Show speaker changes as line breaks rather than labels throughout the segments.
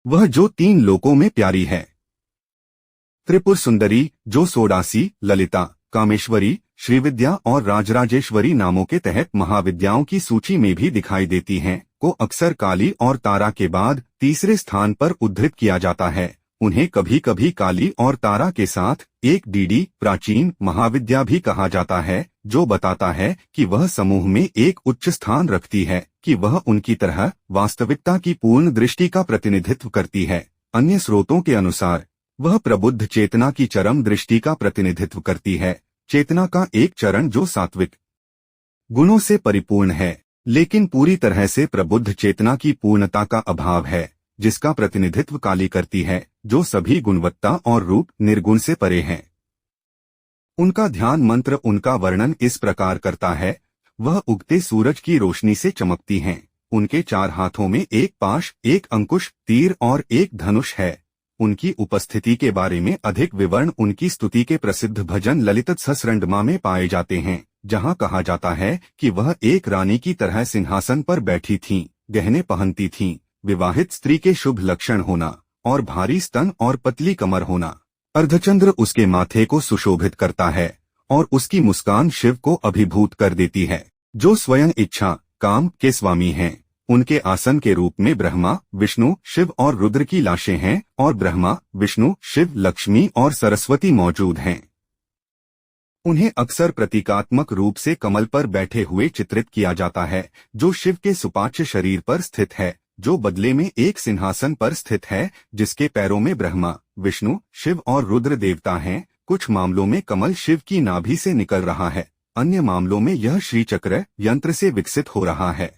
वह जो 3 लोकों में प्यारी है। त्रिपुर सुंदरी, जो सोडासी, ललिता, कामेश्वरी, श्रीविद्या और राजराजेश्वरी नामों के तहत महाविद्याओं की सूची में भी दिखाई देती हैं, को अक्सर काली और तारा के बाद तीसरे स्थान पर उद्धृत किया जाता है। उन्हें कभी कभी काली और तारा के साथ एक डीडी प्राचीन महाविद्या भी कहा जाता है, जो बताता है कि वह समूह में एक उच्च स्थान रखती है, कि वह उनकी तरह वास्तविकता की पूर्ण दृष्टि का प्रतिनिधित्व करती है। अन्य स्रोतों के अनुसार वह प्रबुद्ध चेतना की चरम दृष्टि का प्रतिनिधित्व करती है, चेतना का एक चरण जो सात्विक गुणों से परिपूर्ण है, लेकिन पूरी तरह से प्रबुद्ध चेतना की पूर्णता का अभाव है, जिसका प्रतिनिधित्व काली करती है, जो सभी गुणवत्ता और रूप निर्गुण से परे हैं। उनका ध्यान मंत्र उनका वर्णन इस प्रकार करता है, वह उगते सूरज की रोशनी से चमकती हैं। उनके 4 हाथों में एक पाश, एक अंकुश, तीर और एक धनुष है। उनकी उपस्थिति के बारे में अधिक विवरण उनकी स्तुति के प्रसिद्ध भजन ललित सहस्रनाम में पाए जाते हैं, जहां कहा जाता है कि वह एक रानी की तरह सिंहासन पर बैठी थीं, गहने पहनती थीं, विवाहित स्त्री के शुभ लक्षण होना और भारी स्तन और पतली कमर होना। अर्धचंद्र उसके माथे को सुशोभित करता है और उसकी मुस्कान शिव को अभिभूत कर देती है, जो स्वयं इच्छा काम के स्वामी हैं। उनके आसन के रूप में ब्रह्मा, विष्णु, शिव और रुद्र की लाशें हैं और ब्रह्मा, विष्णु, शिव, लक्ष्मी और सरस्वती मौजूद हैं। उन्हें अक्सर प्रतीकात्मक रूप से कमल पर बैठे हुए चित्रित किया जाता है, जो शिव के सुपाच्य शरीर पर स्थित है, जो बदले में एक सिंहासन पर स्थित है, जिसके पैरों में ब्रह्मा, विष्णु, शिव और रुद्र देवता हैं। कुछ मामलों में कमल शिव की नाभि से निकल रहा है, अन्य मामलों में यह श्रीचक्र यंत्र से विकसित हो रहा है।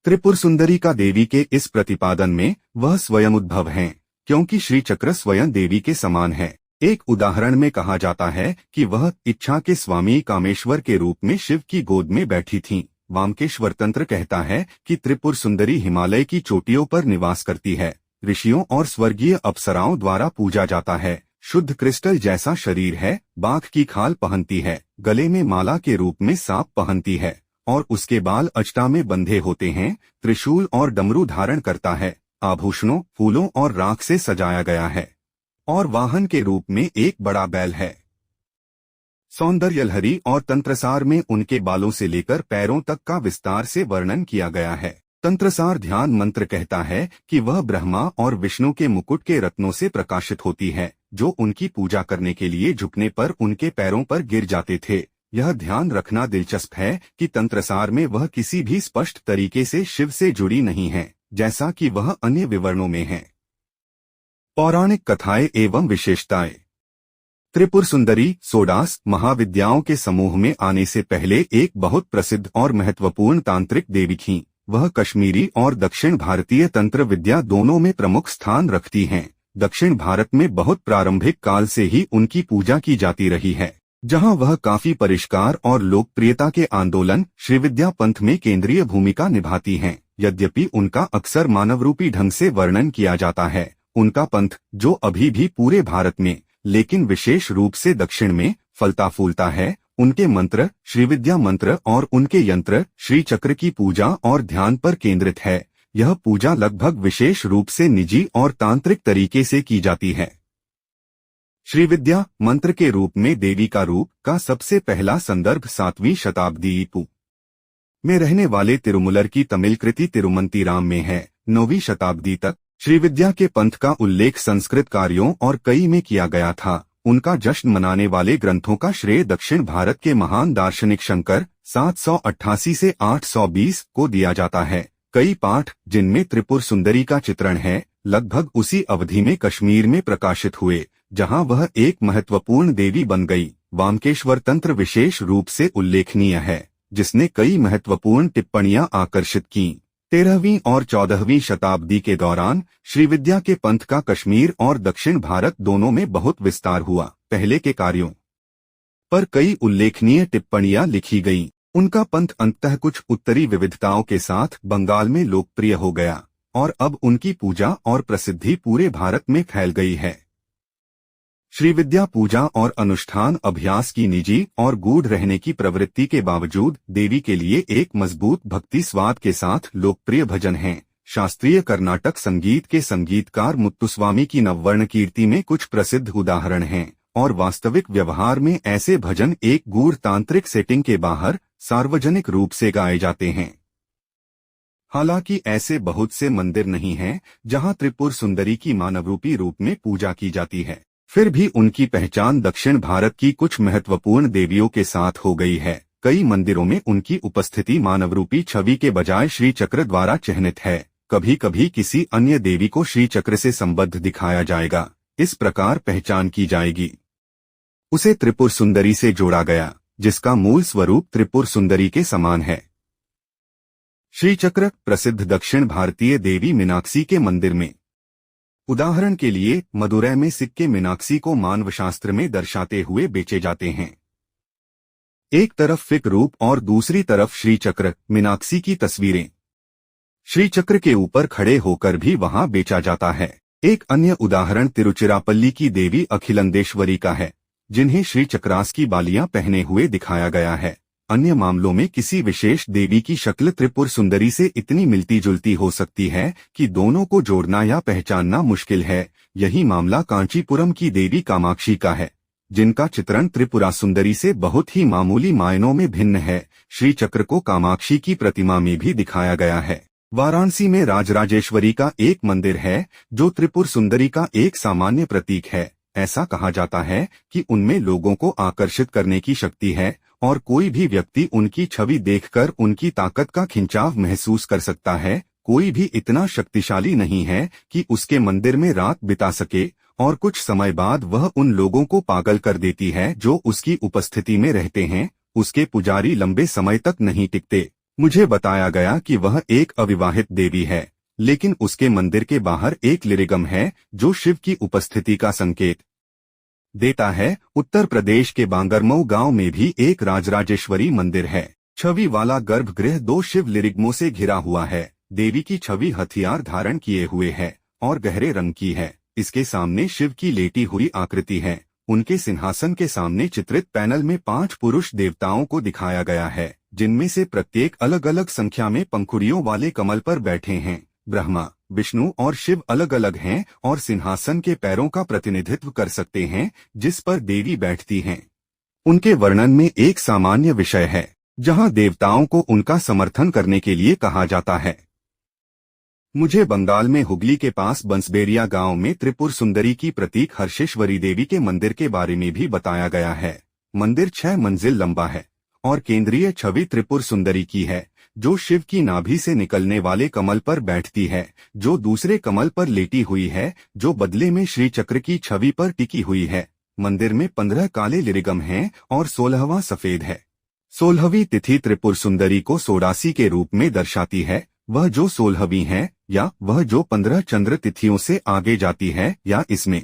त्रिपुर सुंदरी का देवी के इस प्रतिपादन में वह स्वयं उद्भव हैं, क्योंकि श्रीचक्र स्वयं देवी के समान है। एक उदाहरण में कहा जाता है कि वह इच्छा के स्वामी कामेश्वर के रूप में शिव की गोद में बैठी थीं। वामकेश्वर तंत्र कहता है कि त्रिपुर सुंदरी हिमालय की चोटियों पर निवास करती है, ऋषियों और स्वर्गीय अप्सराओं द्वारा पूजा जाता है। शुद्ध क्रिस्टल जैसा शरीर है, बाघ की खाल पहनती है, गले में माला के रूप में सांप पहनती है और उसके बाल अजटा में बंधे होते हैं। त्रिशूल और डमरू धारण करता है, आभूषणों, फूलों और राख से सजाया गया है और वाहन के रूप में एक बड़ा बैल है। सौंदर्यलहरी और तंत्रसार में उनके बालों से लेकर पैरों तक का विस्तार से वर्णन किया गया है। तंत्रसार ध्यान मंत्र कहता है कि वह ब्रह्मा और विष्णु के मुकुट के रत्नों से प्रकाशित होती है, जो उनकी पूजा करने के लिए झुकने पर उनके पैरों पर गिर जाते थे। यह ध्यान रखना दिलचस्प है कि तंत्रसार में वह किसी भी स्पष्ट तरीके से शिव से जुड़ी नहीं है, जैसा कि वह अन्य विवरणों में है। पौराणिक कथाएं एवं विशेषताएं। त्रिपुर सुंदरी सोडास महाविद्याओं के समूह में आने से पहले एक बहुत प्रसिद्ध और महत्वपूर्ण तांत्रिक देवी थीं। वह कश्मीरी और दक्षिण भारतीय तंत्र विद्या दोनों में प्रमुख स्थान रखती हैं। दक्षिण भारत में बहुत प्रारंभिक काल से ही उनकी पूजा की जाती रही है, जहां वह काफी परिष्कार और लोकप्रियता के आंदोलन श्रीविद्या पंथ में केंद्रीय भूमिका निभाती हैं। यद्यपि उनका अक्सर मानवरूपी ढंग से वर्णन किया जाता है, उनका पंथ, जो अभी भी पूरे भारत में लेकिन विशेष रूप से दक्षिण में फलता फूलता है, उनके मंत्र श्रीविद्या मंत्र और उनके यंत्र श्री चक्र की पूजा और ध्यान पर केंद्रित है। यह पूजा लगभग विशेष रूप से निजी और तांत्रिक तरीके से की जाती है। श्रीविद्या मंत्र के रूप में देवी का रूप का सबसे पहला संदर्भ 7वीं शताब्दी ईपू में रहने वाले तिरुमुलर की तमिल कृति तिरुमंतिराम में है। 9वीं शताब्दी तक श्रीविद्या के पंथ का उल्लेख संस्कृत कार्यों और कई में किया गया था। उनका जश्न मनाने वाले ग्रंथों का श्रेय दक्षिण भारत के महान दार्शनिक शंकर 788 से 820 को दिया जाता है। कई पाठ, जिनमें त्रिपुर सुंदरी का चित्रण है, लगभग उसी अवधि में कश्मीर में प्रकाशित हुए, जहां वह एक महत्वपूर्ण देवी बन गई। वामकेश्वर तंत्र विशेष रूप से उल्लेखनीय है, जिसने कई महत्वपूर्ण टिप्पणियां आकर्षित कीं। 13वीं और 14वीं शताब्दी के दौरान श्रीविद्या के पंथ का कश्मीर और दक्षिण भारत दोनों में बहुत विस्तार हुआ। पहले के कार्यों पर कई उल्लेखनीय टिप्पणियां लिखी गईं। उनका पंथ अंततः कुछ उत्तरी विविधताओं के साथ बंगाल में लोकप्रिय हो गया और अब उनकी पूजा और प्रसिद्धि पूरे भारत में फैल गई है। श्रीविद्या पूजा और अनुष्ठान अभ्यास की निजी और गूढ़ रहने की प्रवृत्ति के बावजूद देवी के लिए एक मजबूत भक्ति स्वाद के साथ लोकप्रिय भजन हैं। शास्त्रीय कर्नाटक संगीत के संगीतकार मुत्तुस्वामी की नववर्ण कीर्ति में कुछ प्रसिद्ध उदाहरण हैं, और वास्तविक व्यवहार में ऐसे भजन एक गूढ़ तांत्रिक सेटिंग के बाहर सार्वजनिक रूप से गाए जाते हैं। हालांकि ऐसे बहुत से मंदिर नहीं हैं जहां त्रिपुर सुंदरी की मानवरूपी रूप में पूजा की जाती है। फिर भी उनकी पहचान दक्षिण भारत की कुछ महत्वपूर्ण देवियों के साथ हो गई है। कई मंदिरों में उनकी उपस्थिति मानवरूपी छवि के बजाय श्री चक्र द्वारा चिह्नित है। कभी कभी किसी अन्य देवी को श्री चक्र से संबद्ध दिखाया जाएगा। इस प्रकार पहचान की जाएगी। उसे त्रिपुर सुंदरी से जोड़ा गया, जिसका मूल स्वरूप त्रिपुर सुंदरी के समान है। श्री चक्र प्रसिद्ध दक्षिण भारतीय देवी मीनाक्षी के मंदिर में। उदाहरण के लिए मदुरै में सिक्के मीनाक्षी को मानव शास्त्र में दर्शाते हुए बेचे जाते हैं। एक तरफ फिक रूप और दूसरी तरफ श्री चक्र मीनाक्षी की तस्वीरें श्री चक्र के ऊपर खड़े होकर भी वहां बेचा जाता है। एक अन्य उदाहरण तिरुचिरापल्ली की देवी अखिलंदेश्वरी का है, जिन्हें श्री चक्रास की बालियां पहने हुए दिखाया गया है। अन्य मामलों में किसी विशेष देवी की शक्ल त्रिपुर सुंदरी से इतनी मिलती जुलती हो सकती है कि दोनों को जोड़ना या पहचानना मुश्किल है। यही मामला कांचीपुरम की देवी कामाक्षी का है, जिनका चित्रण त्रिपुरा सुंदरी से बहुत ही मामूली मायनों में भिन्न है। श्री चक्र को कामाक्षी की प्रतिमा में भी दिखाया गया है। वाराणसी में राजराजेश्वरी का एक मंदिर है, जो त्रिपुर सुंदरी का एक सामान्य प्रतीक है। ऐसा कहा जाता है कि उनमें लोगों को आकर्षित करने की शक्ति है और कोई भी व्यक्ति उनकी छवि देखकर उनकी ताकत का खिंचाव महसूस कर सकता है। कोई भी इतना शक्तिशाली नहीं है कि उसके मंदिर में रात बिता सके, और कुछ समय बाद वह उन लोगों को पागल कर देती है जो उसकी उपस्थिति में रहते हैं। उसके पुजारी लंबे समय तक नहीं टिकते। मुझे बताया गया कि वह एक अविवाहित देवी है, लेकिन उसके मंदिर के बाहर एक लिरिगम है जो शिव की उपस्थिति का संकेत देता है। उत्तर प्रदेश के बांगरमऊ गांव में भी एक राजराजेश्वरी मंदिर है। छवि वाला गर्भगृह 2 शिव लिरिगमों से घिरा हुआ है। देवी की छवि हथियार धारण किए हुए है और गहरे रंग की है। इसके सामने शिव की लेटी हुई आकृति है। उनके सिंहासन के सामने चित्रित पैनल में 5 पुरुष देवताओं को दिखाया गया है, जिनमें से प्रत्येक अलग अलग संख्या में पंखुड़ियों वाले कमल पर बैठे हैं। ब्रह्मा, विष्णु और शिव अलग अलग हैं और सिंहासन के पैरों का प्रतिनिधित्व कर सकते हैं जिस पर देवी बैठती हैं। उनके वर्णन में एक सामान्य विषय है, जहां देवताओं को उनका समर्थन करने के लिए कहा जाता है। मुझे बंगाल में हुगली के पास बंसबेरिया गांव में त्रिपुर सुंदरी की प्रतीक हर्षेश्वरी देवी के मंदिर के बारे में भी बताया गया है। मंदिर 6 मंजिल लंबा है और केंद्रीय छवि त्रिपुर सुंदरी की है, जो शिव की नाभि से निकलने वाले कमल पर बैठती है, जो दूसरे कमल पर लेटी हुई है, जो बदले में श्री चक्र की छवि पर टिकी हुई है। मंदिर में 15 काले लिरिगम हैं और 16वां सफेद है। 16वीं तिथि त्रिपुर सुंदरी को सोडासी के रूप में दर्शाती है। वह जो 16वीं है या वह जो 15 चंद्र तिथियों से आगे जाती है या इसमें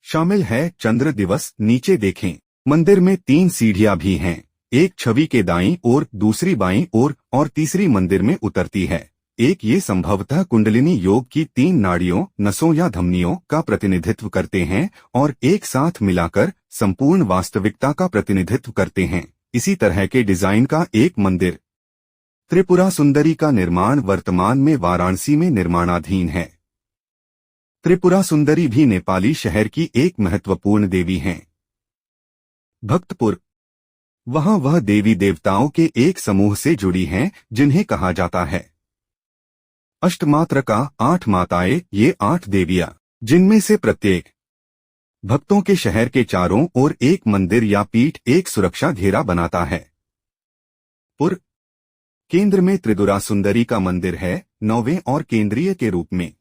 शामिल है। चंद्र दिवस नीचे देखें। मंदिर में 3 सीढ़ियां भी हैं, एक छवि के दाईं ओर, दूसरी बाईं ओर और तीसरी मंदिर में उतरती है। एक ये संभवतः कुंडलिनी योग की 3 नाड़ियों, नसों या धमनियों का प्रतिनिधित्व करते हैं और एक साथ मिलाकर संपूर्ण वास्तविकता का प्रतिनिधित्व करते हैं। इसी तरह के डिजाइन का एक मंदिर त्रिपुरा सुंदरी का निर्माण वर्तमान में वाराणसी में निर्माणाधीन है। त्रिपुरा सुंदरी भी नेपाली शहर की एक महत्वपूर्ण देवी हैं। भक्तपुर, वहां वह देवी देवताओं के एक समूह से जुड़ी हैं जिन्हें कहा जाता है अष्टमात्र का 8 माताएं। ये 8 देवियां, जिनमें से प्रत्येक भक्तों के शहर के चारों ओर एक मंदिर या पीठ, एक सुरक्षा घेरा बनाता है। पुर, केंद्र में त्रिपुरा सुंदरी का मंदिर है, 9वें और केंद्रीय के रूप में।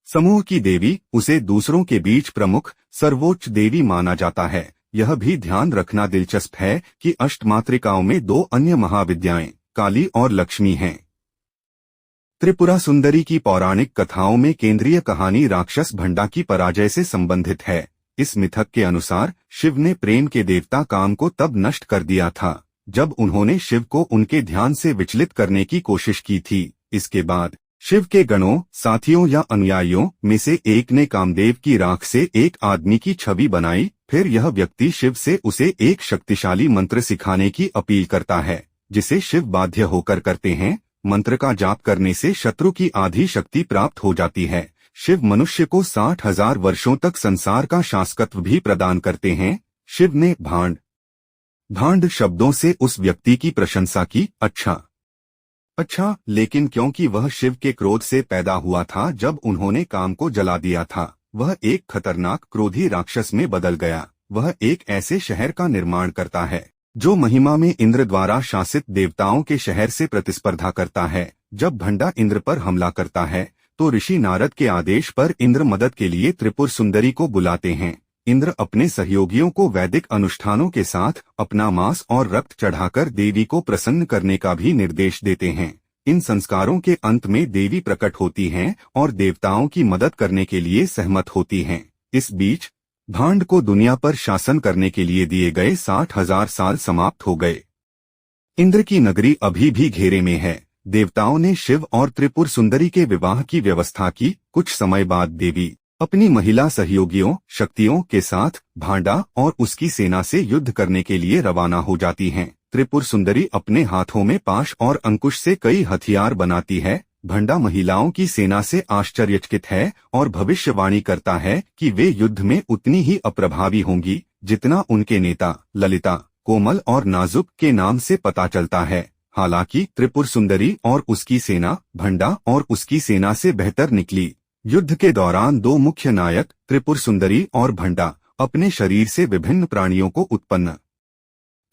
समूह की देवी, उसे दूसरों के बीच प्रमुख सर्वोच्च देवी माना जाता है। यह भी ध्यान रखना दिलचस्प है कि अष्टमातृकाओं में 2 अन्य महाविद्याएं काली और लक्ष्मी हैं। त्रिपुरा सुंदरी की पौराणिक कथाओं में केंद्रीय कहानी राक्षस भंडा की पराजय से संबंधित है। इस मिथक के अनुसार शिव ने प्रेम के देवता काम को तब नष्ट कर दिया था जब उन्होंने शिव को उनके ध्यान से विचलित करने की कोशिश की थी। इसके बाद शिव के गणों, साथियों या अनुयायियों में से एक ने कामदेव की राख से एक आदमी की छवि बनाई। फिर यह व्यक्ति शिव से उसे एक शक्तिशाली मंत्र सिखाने की अपील करता है, जिसे शिव बाध्य होकर करते हैं। मंत्र का जाप करने से शत्रु की आधी शक्ति प्राप्त हो जाती है। शिव मनुष्य को 60,000 वर्षों तक संसार का शासकत्व भी प्रदान करते हैं। शिव ने भांड शब्दों से उस व्यक्ति की प्रशंसा की। अच्छा, लेकिन क्योंकि वह शिव के क्रोध से पैदा हुआ था, जब उन्होंने काम को जला दिया था, वह एक खतरनाक क्रोधी राक्षस में बदल गया। वह एक ऐसे शहर का निर्माण करता है जो महिमा में इंद्र द्वारा शासित देवताओं के शहर से प्रतिस्पर्धा करता है। जब भंडा इंद्र पर हमला करता है तो ऋषि नारद के आदेश पर इंद्र मदद के लिए त्रिपुर सुंदरी को बुलाते हैं। इंद्र अपने सहयोगियों को वैदिक अनुष्ठानों के साथ अपना मांस और रक्त चढ़ाकर देवी को प्रसन्न करने का भी निर्देश देते हैं। इन संस्कारों के अंत में देवी प्रकट होती हैं और देवताओं की मदद करने के लिए सहमत होती हैं। इस बीच भांड को दुनिया पर शासन करने के लिए दिए गए 60,000 साल समाप्त हो गए। इंद्र की नगरी अभी भी घेरे में है। देवताओं ने शिव और त्रिपुर सुंदरी के विवाह की व्यवस्था की। कुछ समय बाद देवी अपनी महिला सहयोगियों शक्तियों के साथ भांडा और उसकी सेना से युद्ध करने के लिए रवाना हो जाती हैं। त्रिपुर सुंदरी अपने हाथों में पाश और अंकुश से कई हथियार बनाती है। भंडा महिलाओं की सेना से आश्चर्यचकित है और भविष्यवाणी करता है कि वे युद्ध में उतनी ही अप्रभावी होंगी जितना उनके नेता ललिता, कोमल और नाजुक के नाम से पता चलता है। हालांकि त्रिपुर सुंदरी और उसकी सेना भंडा और उसकी सेना से बेहतर निकली। युद्ध के दौरान दो मुख्य नायक त्रिपुर सुंदरी और भंडा अपने शरीर से विभिन्न प्राणियों को उत्पन्न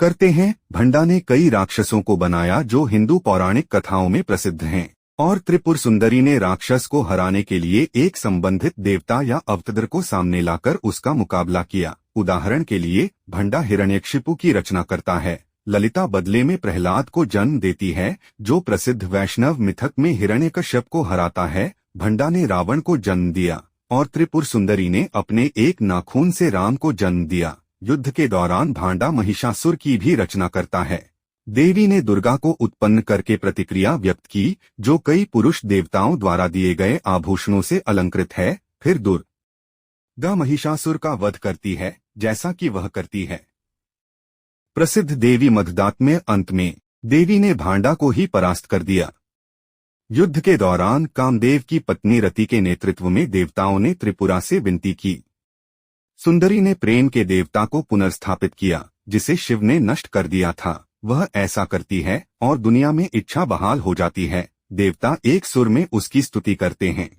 करते हैं। भंडा ने कई राक्षसों को बनाया जो हिंदू पौराणिक कथाओं में प्रसिद्ध हैं, और त्रिपुर सुंदरी ने राक्षस को हराने के लिए एक संबंधित देवता या अवतार को सामने लाकर उसका मुकाबला किया। उदाहरण के लिए भंडा हिरण्यकशिपु की रचना करता है। ललिता बदले में प्रहलाद को जन्म देती है जो प्रसिद्ध वैष्णव मिथक में हिरण्यकश्यप को हराता है। भंडा ने रावण को जन्म दिया और त्रिपुर सुंदरी ने अपने एक नाखून से राम को जन्म दिया। युद्ध के दौरान भांडा महिषासुर की भी रचना करता है। देवी ने दुर्गा को उत्पन्न करके प्रतिक्रिया व्यक्त की जो कई पुरुष देवताओं द्वारा दिए गए आभूषणों से अलंकृत है। फिर दुर्गा महिषासुर का वध करती है जैसा कि वह करती है। प्रसिद्ध देवी मधुदात्म्य अंत में देवी ने भांडा को ही परास्त कर दिया। युद्ध के दौरान कामदेव की पत्नी रति के नेतृत्व में देवताओं ने त्रिपुरा से विनती की। सुंदरी ने प्रेम के देवता को पुनर्स्थापित किया जिसे शिव ने नष्ट कर दिया था। वह ऐसा करती है और दुनिया में इच्छा बहाल हो जाती है। देवता एक सुर में उसकी स्तुति करते हैं।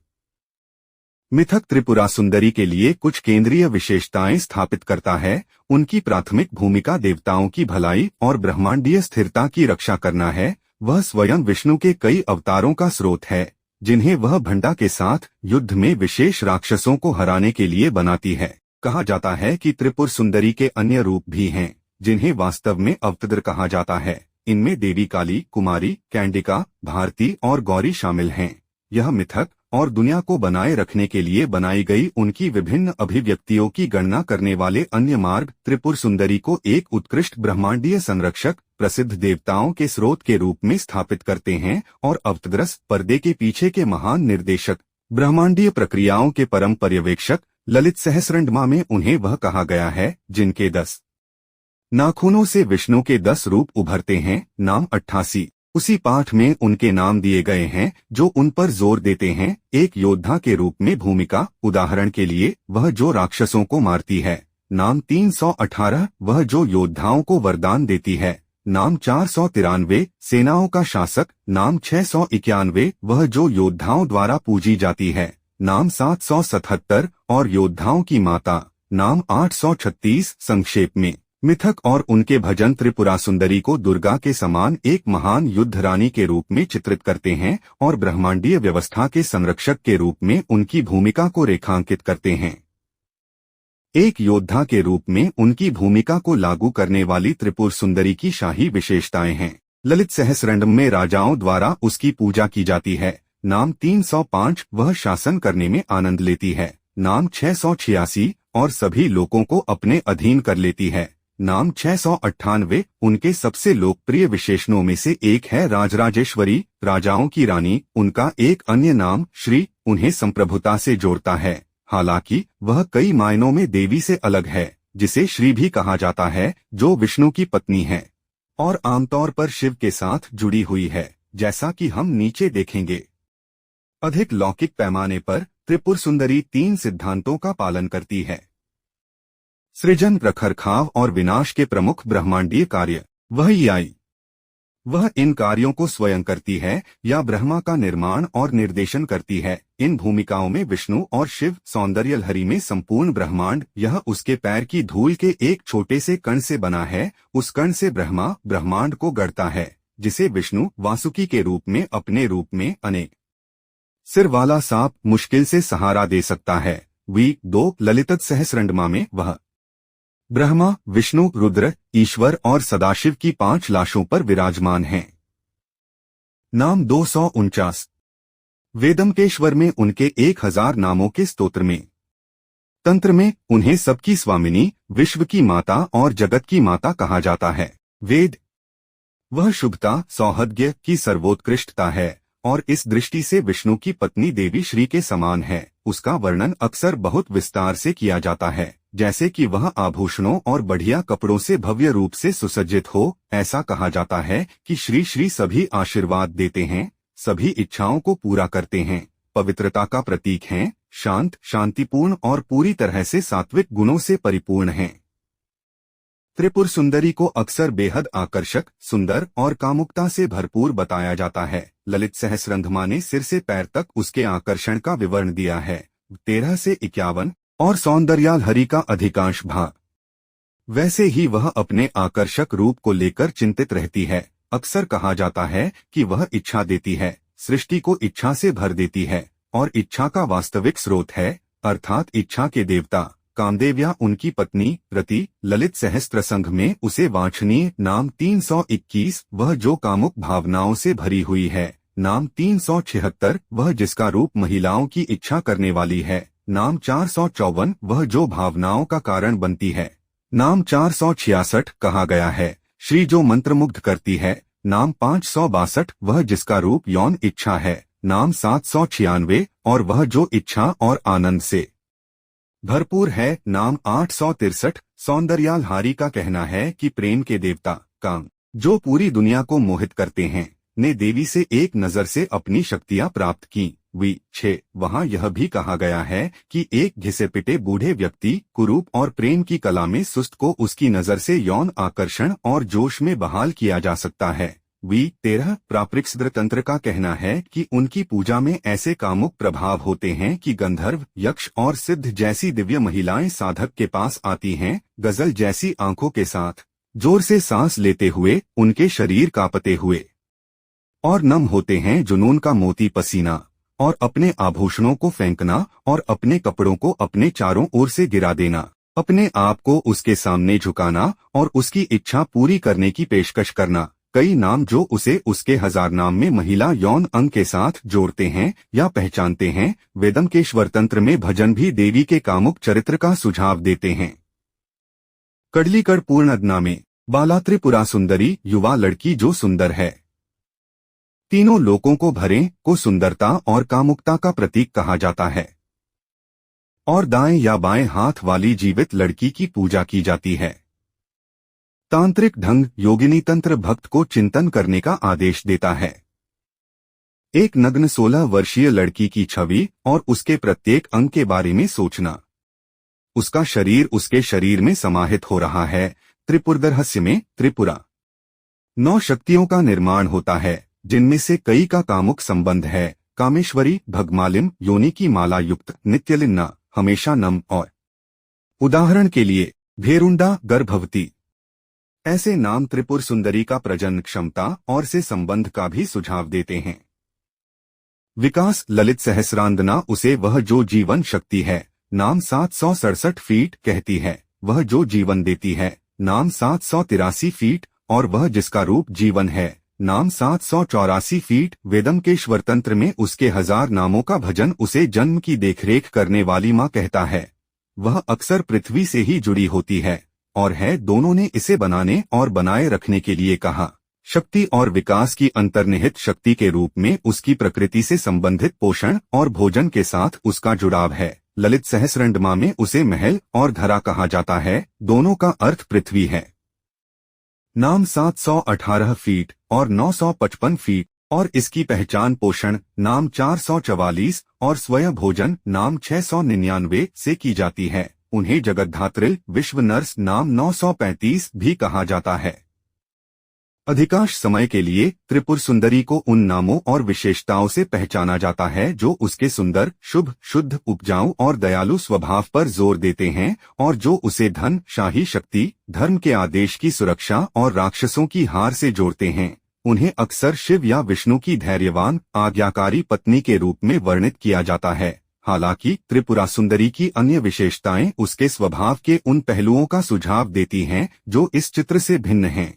मिथक त्रिपुरा सुंदरी के लिए कुछ केंद्रीय विशेषताएं स्थापित करता है। उनकी प्राथमिक भूमिका देवताओं की भलाई और ब्रह्मांडीय स्थिरता की रक्षा करना है। वह स्वयं विष्णु के कई अवतारों का स्रोत है जिन्हें वह भंडा के साथ युद्ध में विशेष राक्षसों को हराने के लिए बनाती है। कहा जाता है कि त्रिपुर सुंदरी के अन्य रूप भी हैं जिन्हें वास्तव में अवतार कहा जाता है। इनमें देवी काली, कुमारी, कैंडिका, भारती और गौरी शामिल हैं। यह मिथक और दुनिया को बनाए रखने के लिए बनाई गई उनकी विभिन्न अभिव्यक्तियों की गणना करने वाले अन्य मार्ग त्रिपुर सुंदरी को एक उत्कृष्ट ब्रह्मांडीय संरक्षक, प्रसिद्ध देवताओं के स्रोत के रूप में स्थापित करते हैं और अवतारस पर्दे के पीछे के महान निर्देशक, ब्रह्मांडीय प्रक्रियाओं के परम पर्यवेक्षक। ललित सहस्त्रनामा में उन्हें वह कहा गया है जिनके 10 नाखूनों से विष्णु के 10 रूप उभरते हैं। नाम 88। उसी पाठ में उनके नाम दिए गए हैं जो उन पर जोर देते हैं। एक योद्धा के रूप में भूमिका, उदाहरण के लिए वह जो राक्षसों को मारती है। नाम 318, वह जो योद्धाओं को वरदान देती है। नाम 493, सेनाओं का शासक। नाम 691, वह जो योद्धाओं द्वारा पूजी जाती है। नाम 777 और योद्धाओं की माता। नाम 836। संक्षेप में मिथक और उनके भजन त्रिपुरा सुंदरी को दुर्गा के समान एक महान युद्ध रानी के रूप में चित्रित करते हैं और ब्रह्मांडीय व्यवस्था के संरक्षक के रूप में उनकी भूमिका को रेखांकित करते हैं। एक योद्धा के रूप में उनकी भूमिका को लागू करने वाली त्रिपुर सुंदरी की शाही विशेषताएं हैं। ललित सहस्त्रनाम में राजाओं द्वारा उसकी पूजा की जाती है। नाम 305, वह शासन करने में आनंद लेती है। नाम 686 और सभी लोगों को अपने अधीन कर लेती है। नाम 698, उनके सबसे लोकप्रिय विशेषणों में से एक है राजराजेश्वरी, राजाओं की रानी। उनका एक अन्य नाम श्री उन्हें संप्रभुता से जोड़ता है। हालांकि वह कई मायनों में देवी से अलग है, जिसे श्री भी कहा जाता है, जो विष्णु की पत्नी है और आमतौर पर शिव के साथ जुड़ी हुई है। जैसा कि हम नीचे देखेंगे। अधिक लौकिक पैमाने पर त्रिपुर सुंदरी 3 सिद्धांतों का पालन करती है। सृजन, रखरखाव और विनाश के प्रमुख ब्रह्मांडीय कार्य वह इन कार्यों को स्वयं करती है या ब्रह्मा का निर्माण और निर्देशन करती है। इन भूमिकाओं में विष्णु और शिव, सौंदर्य लहरी में संपूर्ण ब्रह्मांड, यह उसके पैर की धूल के एक छोटे से कण से बना है। उस कण से ब्रह्मा ब्रह्मांड को गढ़ता है, जिसे विष्णु वासुकी के रूप में अपने रूप में अनेक सिर वाला सांप मुश्किल से सहारा दे सकता है। 2 ललित सहस्रंडमा में वह ब्रह्मा, विष्णु, रुद्र, ईश्वर और सदाशिव की 5 लाशों पर विराजमान हैं। नाम 249। वेदमकेश्वर में उनके 1000 नामों के स्तोत्र में। तंत्र में उन्हें सबकी स्वामिनी, विश्व की माता और जगत की माता कहा जाता है। वेद वह शुभता, सौभाग्य की सर्वोत्कृष्टता है और इस दृष्टि से विष्णु की पत्नी देवी श्री के समान है। उसका वर्णन अक्सर बहुत विस्तार से किया जाता है, जैसे कि वह आभूषणों और बढ़िया कपड़ों से भव्य रूप से सुसज्जित हो। ऐसा कहा जाता है कि श्री श्री सभी आशीर्वाद देते हैं, सभी इच्छाओं को पूरा करते हैं, पवित्रता का प्रतीक हैं, शांत, शांतिपूर्ण और पूरी तरह से सात्विक गुणों से परिपूर्ण हैं। त्रिपुर सुंदरी को अक्सर बेहद आकर्षक, सुंदर और कामुकता से भरपूर बताया जाता है। ललित सहस्रंध्मा ने सिर से पैर तक उसके आकर्षण का विवरण दिया है। 13 से 51 और सौंदर्यालहरी का अधिकांश भाग। वैसे ही वह अपने आकर्षक रूप को लेकर चिंतित रहती है। अक्सर कहा जाता है कि वह इच्छा देती है, सृष्टि को इच्छा से भर देती है और इच्छा का वास्तविक स्रोत है, अर्थात इच्छा के देवता कामदेव या उनकी पत्नी रति। ललित सहस्त्र संघ में उसे वांछनीय नाम 321, वह जो कामुक भावनाओं से भरी हुई है। नाम 376, वह जिसका रूप महिलाओं की इच्छा करने वाली है। नाम 454, वह जो भावनाओं का कारण बनती है। नाम 466 कहा गया है, श्री जो मंत्रमुग्ध करती है। नाम 562, वह जिसका रूप यौन इच्छा है। नाम 796, और वह जो इच्छा और आनंद से भरपूर है। नाम 863, सौंदर्यालहारी का कहना है कि प्रेम के देवता काम, जो पूरी दुनिया को मोहित करते हैं, ने देवी से एक नजर से अपनी शक्तियां प्राप्त की। 6 वहाँ यह भी कहा गया है कि एक घिसे पिटे बूढ़े व्यक्ति कुरूप और प्रेम की कला में सुस्त को उसकी नजर से यौन आकर्षण और जोश में बहाल किया जा सकता है। 13 प्रापृक्ष्द्र तंत्र का कहना है कि उनकी पूजा में ऐसे कामुक प्रभाव होते हैं कि गंधर्व, यक्ष और सिद्ध जैसी दिव्य महिलाएं साधक के पास आती हैं, गजल जैसी आंखों के साथ, जोर से सांस लेते हुए, उनके शरीर कांपते हुए और नम होते हैं जुनून का मोती पसीना, और अपने आभूषणों को फेंकना और अपने कपड़ों को अपने चारों ओर से गिरा देना, अपने आप को उसके सामने झुकाना और उसकी इच्छा पूरी करने की पेशकश करना। कई नाम जो उसे उसके 1000 नाम में महिला यौन अंग के साथ जोड़ते हैं या पहचानते हैं। वेदमकेश्वर तंत्र में भजन भी देवी के कामुक चरित्र का सुझाव देते हैं। कड़लीकड़ पूर्णज्ञा में बाला त्रिपुरा सुंदरी, युवा लड़की जो सुंदर है, तीनों लोकों को भरे को सुंदरता और कामुकता का प्रतीक कहा जाता है, और दाएं या बाएं हाथ वाली जीवित लड़की की पूजा की जाती है। तांत्रिक ढंग योगिनी तंत्र भक्त को चिंतन करने का आदेश देता है। एक नग्न 16 वर्षीय लड़की की छवि और उसके प्रत्येक अंग के बारे में सोचना। उसका शरीर उसके शरीर में समाहित हो रहा है। त्रिपुरदरहस्य में त्रिपुरा 9 शक्तियों का निर्माण होता है, जिनमें से कई का कामुक संबंध है। कामेश्वरी, भगमालिम, योनि की माला युक्त, नित्यलिन्ना, हमेशा नम, और उदाहरण के लिए भेरुंडा, गर्भवती। ऐसे नाम त्रिपुर सुंदरी का प्रजनन क्षमता और से संबंध का भी सुझाव देते हैं। विकास ललित सहस्रांदना उसे वह जो जीवन शक्ति है, नाम 767 फीट कहती है, वह जो जीवन देती है, नाम 783 फीट, और वह जिसका रूप जीवन है, नाम 784 फीट। वेदमकेश्वर तंत्र में उसके 1000 नामों का भजन उसे जन्म की देखरेख करने वाली माँ कहता है। वह अक्सर पृथ्वी से ही जुड़ी होती है और है दोनों ने इसे बनाने और बनाए रखने के लिए कहा। शक्ति और विकास की अंतर्निहित शक्ति के रूप में उसकी प्रकृति से संबंधित पोषण और भोजन के साथ उसका जुड़ाव है। ललित सहस्रंडमा में उसे महल और धरा कहा जाता है, दोनों का अर्थ पृथ्वी है। नाम 718 फीट और 955 फीट और इसकी पहचान पोषण नाम 444 और स्वयं भोजन नाम 699 से की जाती है। उन्हें जगद्धात्री विश्व नर्स नाम 935 भी कहा जाता है। अधिकांश समय के लिए त्रिपुर सुंदरी को उन नामों और विशेषताओं से पहचाना जाता है जो उसके सुंदर, शुभ, शुद्ध, उपजाऊ और दयालु स्वभाव पर जोर देते हैं और जो उसे धन, शाही शक्ति, धर्म के आदेश की सुरक्षा और राक्षसों की हार से जोड़ते हैं। उन्हें अक्सर शिव या विष्णु की धैर्यवान, आज्ञाकारी पत्नी के रूप में वर्णित किया जाता है। हालांकि त्रिपुरा सुंदरी की अन्य विशेषताएं उसके स्वभाव के उन पहलुओं का सुझाव देती हैं जो इस चित्र से भिन्न हैं।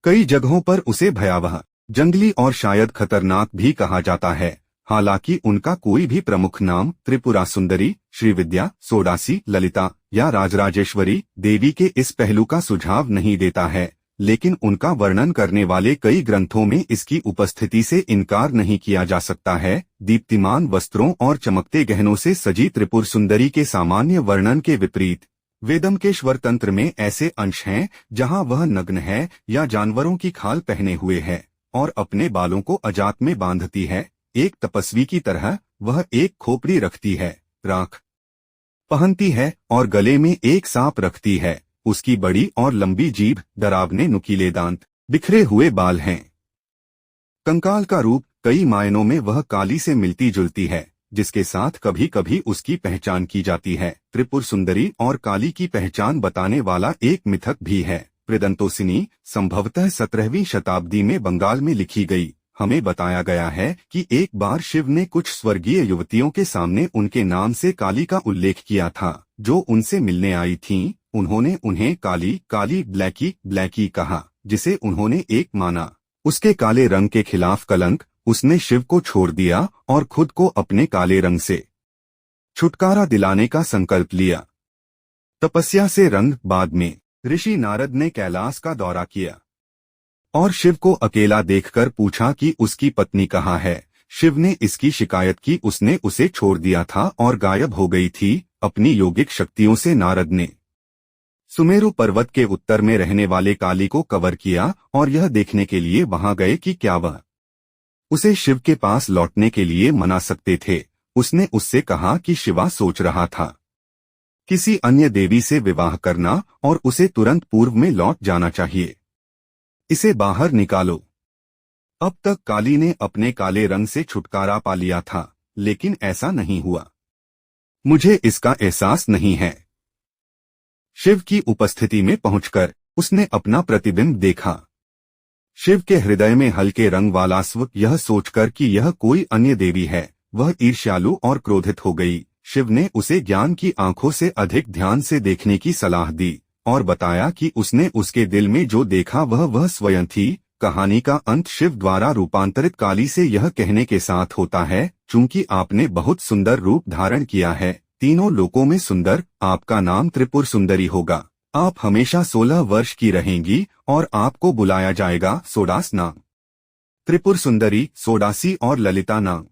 कई जगहों पर उसे भयावह, जंगली और शायद खतरनाक भी कहा जाता है। हालांकि उनका कोई भी प्रमुख नाम त्रिपुरा सुंदरी, श्रीविद्या, सोडासी, ललिता या राजराजेश्वरी देवी के इस पहलू का सुझाव नहीं देता है, लेकिन उनका वर्णन करने वाले कई ग्रंथों में इसकी उपस्थिति से इनकार नहीं किया जा सकता है। दीप्तिमान वस्त्रों और चमकते गहनों से सजी त्रिपुर सुंदरी के सामान्य वर्णन के विपरीत वेदम के स्वर तंत्र में ऐसे अंश हैं जहां वह नग्न है या जानवरों की खाल पहने हुए है और अपने बालों को अजात में बांधती है। एक तपस्वी की तरह वह एक खोपड़ी रखती है, राख पहनती है और गले में एक सांप रखती है। उसकी बड़ी और लंबी जीभ, डरावने नुकीले दांत, बिखरे हुए बाल हैं। कंकाल का रूप कई मायनों में वह काली से मिलती जुलती है, जिसके साथ कभी कभी उसकी पहचान की जाती है। त्रिपुर सुंदरी और काली की पहचान बताने वाला एक मिथक भी है। प्रिदंतोसिनी संभवतः 17वीं शताब्दी में बंगाल में लिखी गई। हमें बताया गया है कि एक बार शिव ने कुछ स्वर्गीय युवतियों के सामने उनके नाम से काली का उल्लेख किया था जो उनसे मिलने आई थीं। उन्होंने उन्हें काली, काली, ब्लैकी, ब्लैकी कहा, जिसे उन्होंने एक माना। उसके काले रंग के खिलाफ कलंक उसने शिव को छोड़ दिया और खुद को अपने काले रंग से छुटकारा दिलाने का संकल्प लिया। तपस्या से रंग बाद में ऋषि नारद ने कैलाश का दौरा किया और शिव को अकेला देखकर पूछा कि उसकी पत्नी कहाँ है। शिव ने इसकी शिकायत की उसने उसे छोड़ दिया था और गायब हो गई थी। अपनी योगिक शक्तियों से नारद ने सुमेरु पर्वत के उत्तर में रहने वाले काली को कवर किया और यह देखने के लिए वहां गए कि क्या वह उसे शिव के पास लौटने के लिए मना सकते थे। उसने उससे कहा कि शिवा सोच रहा था किसी अन्य देवी से विवाह करना और उसे तुरंत पूर्व में लौट जाना चाहिए। इसे बाहर निकालो। अब तक काली ने अपने काले रंग से छुटकारा पा लिया था, लेकिन ऐसा नहीं हुआ। मुझे इसका एहसास नहीं है। शिव की उपस्थिति में पहुंचकर उसने अपना प्रतिबिंब देखा। शिव के हृदय में हल्के रंग वाला स्व यह सोचकर कि यह कोई अन्य देवी है, वह ईर्ष्यालु और क्रोधित हो गई। शिव ने उसे ज्ञान की आंखों से अधिक ध्यान से देखने की सलाह दी और बताया कि उसने उसके दिल में जो देखा वह स्वयं थी। कहानी का अंत शिव द्वारा रूपांतरित काली से यह कहने के साथ होता है, चूंकि आपने बहुत सुंदर रूप धारण किया है, तीनों लोकों में सुंदर, आपका नाम त्रिपुर सुंदरी होगा। आप हमेशा 16 वर्ष की रहेंगी और आपको बुलाया जाएगा सोडास नाम। त्रिपुर सुंदरी, सोडासी और ललिता नाम।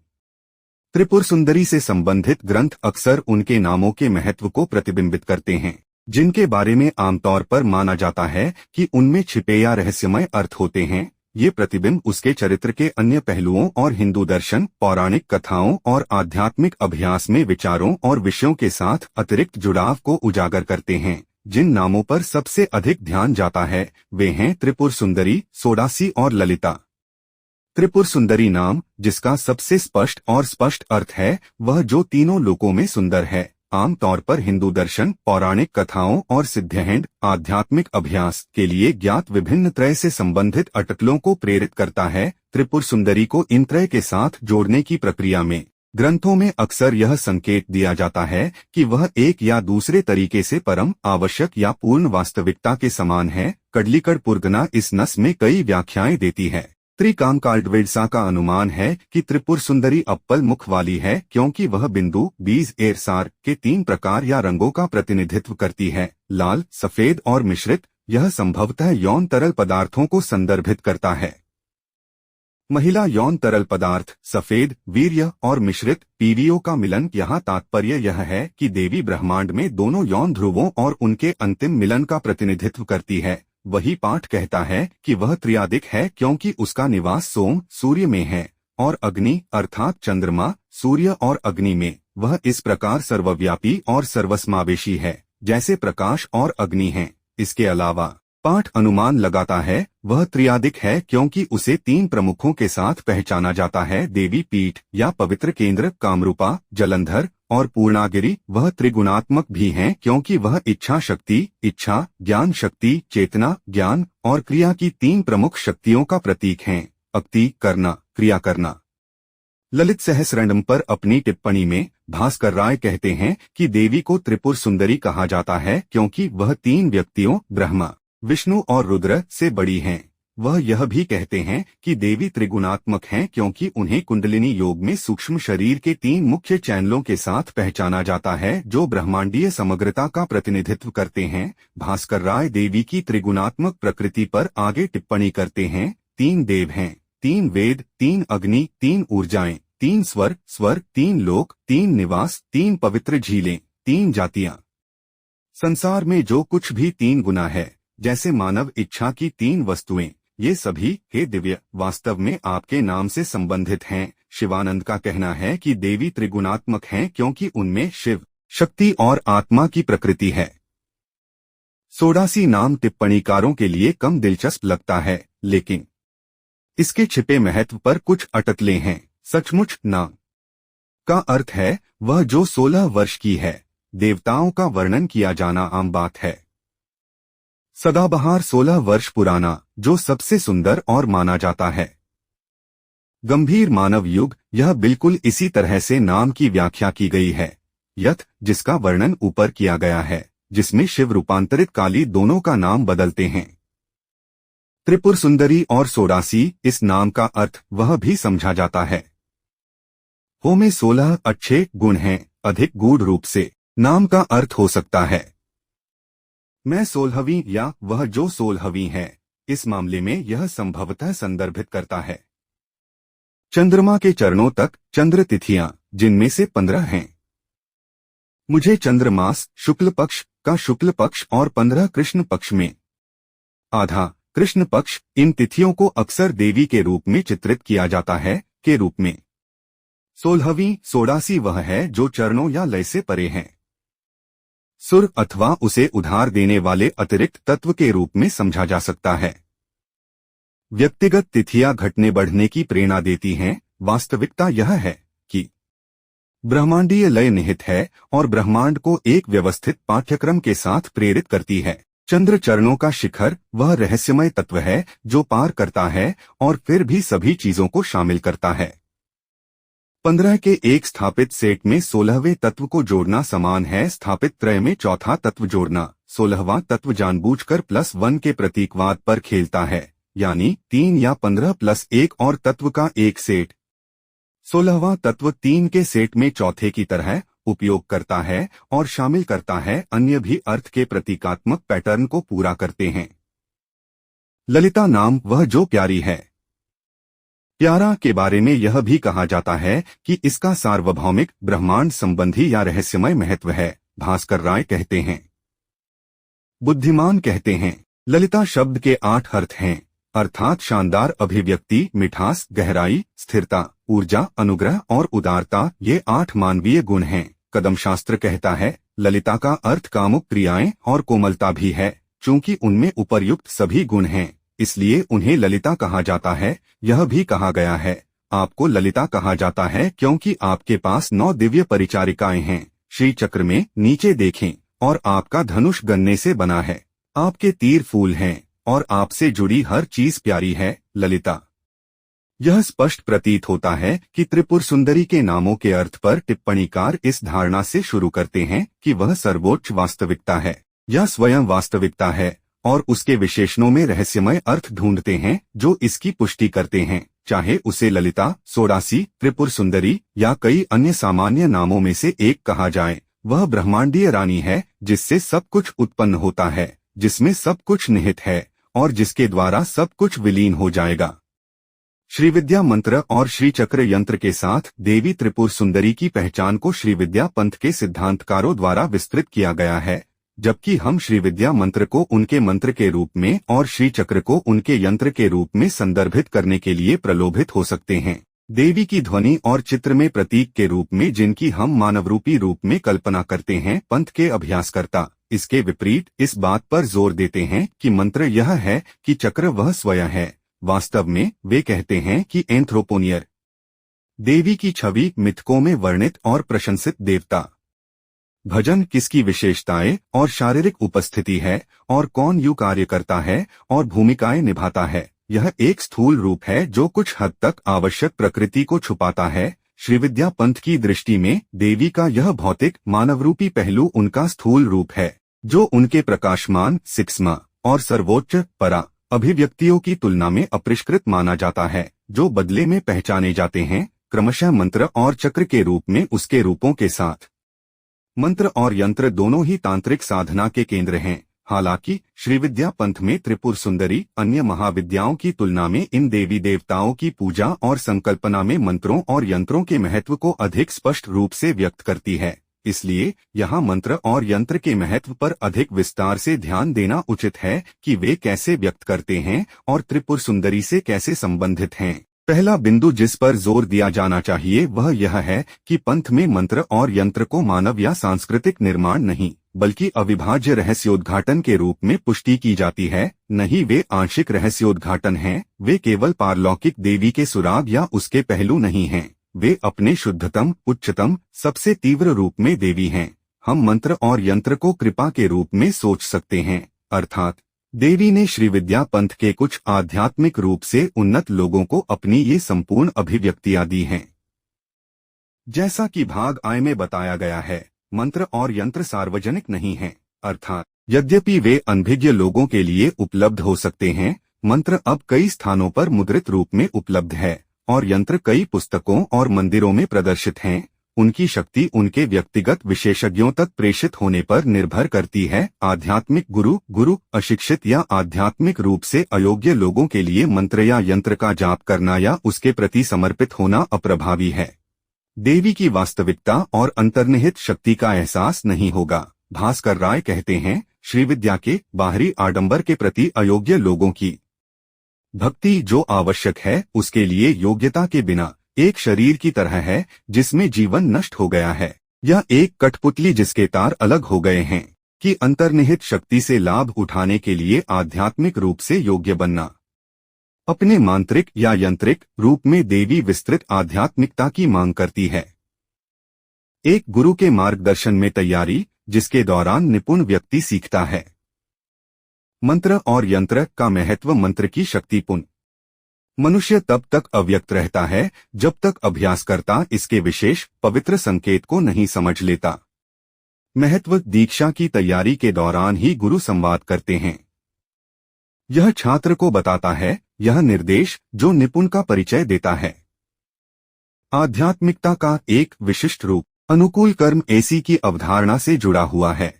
त्रिपुर सुंदरी से संबंधित ग्रंथ अक्सर उनके नामों के महत्व को प्रतिबिंबित करते हैं, जिनके बारे में आमतौर पर माना जाता है कि उनमें छिपे या रहस्यमय अर्थ होते हैं। ये प्रतिबिंब उसके चरित्र के अन्य पहलुओं और हिंदू दर्शन, पौराणिक कथाओं और आध्यात्मिक अभ्यास में विचारों और विषयों के साथ अतिरिक्त जुड़ाव को उजागर करते हैं। जिन नामों पर सबसे अधिक ध्यान जाता है वे हैं त्रिपुर सुंदरी, सोडासी और ललिता। त्रिपुर सुंदरी नाम, जिसका सबसे स्पष्ट और स्पष्ट अर्थ है वह जो तीनों लोकों में सुंदर है, आमतौर पर हिंदू दर्शन, पौराणिक कथाओं और सिद्धहंड आध्यात्मिक अभ्यास के लिए ज्ञात विभिन्न त्रय से संबंधित अटकलों को प्रेरित करता है। त्रिपुर सुंदरी को इन त्रय के साथ जोड़ने की प्रक्रिया में ग्रंथों में अक्सर यह संकेत दिया जाता है कि वह एक या दूसरे तरीके से परम, आवश्यक या पूर्ण वास्तविकता के समान है। कडलीकड़ पुर्गना इस नस में कई व्याख्याएं देती है। त्रिकाम काल्डवेडसा का अनुमान है कि त्रिपुर सुंदरी अप्पल मुख वाली है क्योंकि वह बिंदु, बीज, एरसार के 3 प्रकार या रंगों का प्रतिनिधित्व करती है, लाल, सफेद और मिश्रित। यह संभवतः यौन तरल पदार्थों को संदर्भित करता है। महिला यौन तरल पदार्थ, सफेद, वीर्य और मिश्रित पीवीओ का मिलन। यहाँ तात्पर्य यह है कि देवी ब्रह्मांड में दोनों यौन ध्रुवों और उनके अंतिम मिलन का प्रतिनिधित्व करती है। वही पाठ कहता है कि वह त्रियादिक है क्योंकि उसका निवास सोम सूर्य में है और अग्नि अर्थात चंद्रमा सूर्य और अग्नि में। वह इस प्रकार सर्वव्यापी और सर्वसमावेशी है जैसे प्रकाश और अग्नि हैं। इसके अलावा पाठ अनुमान लगाता है वह त्रियादिक है क्योंकि उसे तीन प्रमुखों के साथ पहचाना जाता है, देवी पीठ या पवित्र केंद्र, कामरूपा, जलंधर और पूर्णागिरि। वह त्रिगुणात्मक भी हैं क्योंकि वह इच्छा शक्ति, इच्छा, ज्ञान शक्ति, चेतना, ज्ञान और क्रिया की तीन प्रमुख शक्तियों का प्रतीक हैं। अक्ति करना, क्रिया करना। ललित सहस्रनाम पर अपनी टिप्पणी में भास्कर राय कहते हैं कि देवी को त्रिपुर सुंदरी कहा जाता है क्योंकि वह तीन व्यक्तियों ब्रह्मा, विष्णु और रुद्र से बड़ी हैं। वह यह भी कहते हैं कि देवी त्रिगुणात्मक हैं क्योंकि उन्हें कुंडलिनी योग में सूक्ष्म शरीर के तीन मुख्य चैनलों के साथ पहचाना जाता है जो ब्रह्मांडीय समग्रता का प्रतिनिधित्व करते हैं। भास्कर राय देवी की त्रिगुणात्मक प्रकृति पर आगे टिप्पणी करते हैं, तीन देव हैं, तीन वेद, तीन अग्नि, तीन ऊर्जाएं, तीन स्वर, तीन लोक, तीन निवास, तीन पवित्र झीलें, तीन जातियां। संसार में जो कुछ भी तीन गुना है जैसे मानव इच्छा की तीन वस्तुएं, ये सभी हे दिव्य वास्तव में आपके नाम से संबंधित हैं। शिवानंद का कहना है कि देवी त्रिगुणात्मक हैं क्योंकि उनमें शिव, शक्ति और आत्मा की प्रकृति है। सोडासी नाम टिप्पणीकारों के लिए कम दिलचस्प लगता है, लेकिन इसके छिपे महत्व पर कुछ अटकलें हैं। सचमुच नाम का अर्थ है वह जो 16 वर्ष की है। देवताओं का वर्णन किया जाना आम बात है। सदाबहार 16 वर्ष पुराना जो सबसे सुंदर और माना जाता है। गंभीर मानव युग, यह बिल्कुल इसी तरह से नाम की व्याख्या की गई है। यथ जिसका वर्णन ऊपर किया गया है, जिसमें शिव रूपांतरित काली दोनों का नाम बदलते हैं। त्रिपुर सुंदरी और सोडासी इस नाम का अर्थ वह भी समझा जाता है। हो में 16 अच्छे गुण हैं। अधिक गूढ़ रूप से नाम का अर्थ हो सकता है मैं 16वीं या वह जो 16वीं है। इस मामले में यह संभवतः संदर्भित करता है चंद्रमा के चरणों तक चंद्र तिथियां, जिनमें से 15 हैं। मुझे चंद्रमास शुक्ल पक्ष का शुक्ल पक्ष और 15 कृष्ण पक्ष में आधा कृष्ण पक्ष, इन तिथियों को अक्सर देवी के रूप में चित्रित किया जाता है के रूप में। 16वीं सोडासी वह है जो चरणों या लय से परे है। सुर अथवा उसे उधार देने वाले अतिरिक्त तत्व के रूप में समझा जा सकता है। व्यक्तिगत तिथियां घटने बढ़ने की प्रेरणा देती हैं। वास्तविकता यह है कि ब्रह्मांडीय लय निहित है और ब्रह्मांड को एक व्यवस्थित पाठ्यक्रम के साथ प्रेरित करती है। चंद्र चरणों का शिखर वह रहस्यमय तत्व है जो पार करता है और फिर भी सभी चीजों को शामिल करता है। 15 के एक स्थापित सेट में 16वें तत्व को जोड़ना समान है स्थापित त्रय में चौथा तत्व जोड़ना। 16वां तत्व जानबूझकर +1 के प्रतीकवाद पर खेलता है, यानी 3 या 15 + एक और तत्व का एक सेट। 16वां तत्व 3 के सेट में चौथे की तरह उपयोग करता है और शामिल करता है अन्य भी अर्थ के प्रतीकात्मक पैटर्न को पूरा करते हैं। ललिता नाम वह जो प्यारी है। प्यारा के बारे में यह भी कहा जाता है कि इसका सार्वभौमिक ब्रह्मांड संबंधी या रहस्यमय महत्व है। भास्कर राय कहते हैं। बुद्धिमान कहते हैं ललिता शब्द के 8 अर्थ हैं, अर्थात शानदार अभिव्यक्ति, मिठास, गहराई, स्थिरता, ऊर्जा, अनुग्रह और उदारता। ये 8 मानवीय गुण हैं। कदम शास्त्र कहता है ललिता का अर्थ कामुक क्रियाएं और कोमलता भी है। चूंकि उनमें उपर्युक्त सभी गुण हैं, इसलिए उन्हें ललिता कहा जाता है। यह भी कहा गया है आपको ललिता कहा जाता है क्योंकि आपके पास 9 दिव्य परिचारिकाएं हैं। श्री चक्र में नीचे देखें और आपका धनुष गन्ने से बना है। आपके तीर फूल हैं और आपसे जुड़ी हर चीज प्यारी है। ललिता। यह स्पष्ट प्रतीत होता है कि त्रिपुर सुंदरी के नामों के अर्थ पर टिप्पणीकार इस धारणा से शुरू करते हैं कि वह सर्वोच्च वास्तविकता है या स्वयं वास्तविकता है और उसके विशेषणों में रहस्यमय अर्थ ढूंढते हैं जो इसकी पुष्टि करते हैं। चाहे उसे ललिता, सोडासी, त्रिपुर सुंदरी या कई अन्य सामान्य नामों में से एक कहा जाए, वह ब्रह्मांडीय रानी है जिससे सब कुछ उत्पन्न होता है, जिसमें सब कुछ निहित है और जिसके द्वारा सब कुछ विलीन हो जाएगा। श्रीविद्या मंत्र और श्री चक्र यंत्र के साथ देवी त्रिपुर सुंदरी की पहचान को श्रीविद्या पंथ के सिद्धांतकारों द्वारा विस्तृत किया गया है। जबकि हम श्री विद्या मंत्र को उनके मंत्र के रूप में और श्री चक्र को उनके यंत्र के रूप में संदर्भित करने के लिए प्रलोभित हो सकते हैं। देवी की ध्वनि और चित्र में प्रतीक के रूप में जिनकी हम मानवरूपी रूप में कल्पना करते हैं, पंथ के अभ्यासकर्ता इसके विपरीत इस बात पर जोर देते हैं कि मंत्र यह है कि चक्र वह स्वयं है। वास्तव में वे कहते हैं कि एंथ्रोपोनियर देवी की छवि मिथकों में वर्णित और प्रशंसित देवता। भजन किसकी विशेषताएं और शारीरिक उपस्थिति है और कौन यूं कार्य करता है और भूमिकाएं निभाता है। यह एक स्थूल रूप है जो कुछ हद तक आवश्यक प्रकृति को छुपाता है। श्रीविद्या पंथ की दृष्टि में देवी का यह भौतिक मानवरूपी पहलू उनका स्थूल रूप है, जो उनके प्रकाशमान सिक्स्मा और सर्वोच्च परा अभिव्यक्तियों की तुलना में अपरिष्कृत माना जाता है, जो बदले में पहचाने जाते हैं क्रमशः मंत्र और चक्र के रूप में उसके रूपों के साथ। मंत्र और यंत्र दोनों ही तांत्रिक साधना के केंद्र हैं। हालांकि श्रीविद्या पंथ में त्रिपुर सुंदरी अन्य महाविद्याओं की तुलना में इन देवी देवताओं की पूजा और संकल्पना में मंत्रों और यंत्रों के महत्व को अधिक स्पष्ट रूप से व्यक्त करती है। इसलिए यहाँ मंत्र और यंत्र के महत्व पर अधिक विस्तार से ध्यान देना उचित है कि वे कैसे व्यक्त करते हैं और त्रिपुर सुंदरी से कैसे संबंधित हैं। पहला बिंदु जिस पर जोर दिया जाना चाहिए वह यह है कि पंथ में मंत्र और यंत्र को मानव या सांस्कृतिक निर्माण नहीं बल्कि अविभाज्य रहस्योद्घाटन के रूप में पुष्टि की जाती है। नहीं, वे आंशिक रहस्योद्घाटन हैं। वे केवल पारलौकिक देवी के सुराग या उसके पहलू नहीं हैं। वे अपने शुद्धतम, उच्चतम, सबसे तीव्र रूप में देवी हैं। हम मंत्र और यंत्र को कृपा के रूप में सोच सकते हैं, अर्थात देवी ने श्रीविद्या पंथ के कुछ आध्यात्मिक रूप से उन्नत लोगों को अपनी ये संपूर्ण अभिव्यक्तियां दी हैं। जैसा कि भाग आय में बताया गया है, मंत्र और यंत्र सार्वजनिक नहीं हैं, अर्थात यद्यपि वे अनभिज्ञ लोगों के लिए उपलब्ध हो सकते हैं, मंत्र अब कई स्थानों पर मुद्रित रूप में उपलब्ध है और यंत्र कई पुस्तकों और मंदिरों में प्रदर्शित हैं। उनकी शक्ति उनके व्यक्तिगत विशेषज्ञों तक प्रेषित होने पर निर्भर करती है। आध्यात्मिक गुरु अशिक्षित या आध्यात्मिक रूप से अयोग्य लोगों के लिए मंत्र या यंत्र का जाप करना या उसके प्रति समर्पित होना अप्रभावी है। देवी की वास्तविकता और अंतर्निहित शक्ति का एहसास नहीं होगा। भास्कर राय कहते हैं, श्रीविद्या के बाहरी आडंबर के प्रति अयोग्य लोगों की भक्ति जो आवश्यक है उसके लिए योग्यता के बिना एक शरीर की तरह है जिसमें जीवन नष्ट हो गया है, या एक कठपुतली जिसके तार अलग हो गए हैं, कि अंतर्निहित शक्ति से लाभ उठाने के लिए आध्यात्मिक रूप से योग्य बनना। अपने मांत्रिक या यंत्रिक रूप में देवी विस्तृत आध्यात्मिकता की मांग करती है। एक गुरु के मार्गदर्शन में तैयारी जिसके दौरान निपुण व्यक्ति सीखता है। मंत्र और यंत्र का महत्व। मंत्र की शक्तिपूर्ण मनुष्य तब तक अव्यक्त रहता है जब तक अभ्यासकर्ता इसके विशेष पवित्र संकेत को नहीं समझ लेता। महत्व दीक्षा की तैयारी के दौरान ही गुरु संवाद करते हैं। यह छात्र को बताता है, यह निर्देश जो निपुण का परिचय देता है। आध्यात्मिकता का एक विशिष्ट रूप अनुकूल कर्म ऐसी की अवधारणा से जुड़ा हुआ है।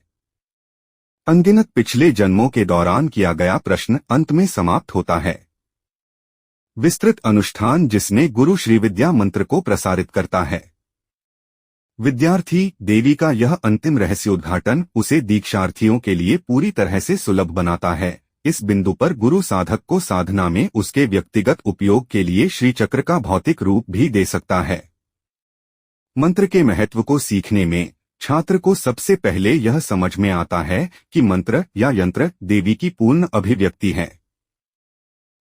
अनगिनत पिछले जन्मों के दौरान किया गया प्रश्न अंत में समाप्त होता है। विस्तृत अनुष्ठान जिसमें गुरु श्रीविद्या मंत्र को प्रसारित करता है। विद्यार्थी देवी का यह अंतिम रहस्योद्घाटन उसे दीक्षार्थियों के लिए पूरी तरह से सुलभ बनाता है। इस बिंदु पर गुरु साधक को साधना में उसके व्यक्तिगत उपयोग के लिए श्री चक्र का भौतिक रूप भी दे सकता है। मंत्र के महत्व को सीखने में छात्र को सबसे पहले यह समझ में आता है कि मंत्र या यंत्र देवी की पूर्ण अभिव्यक्ति है।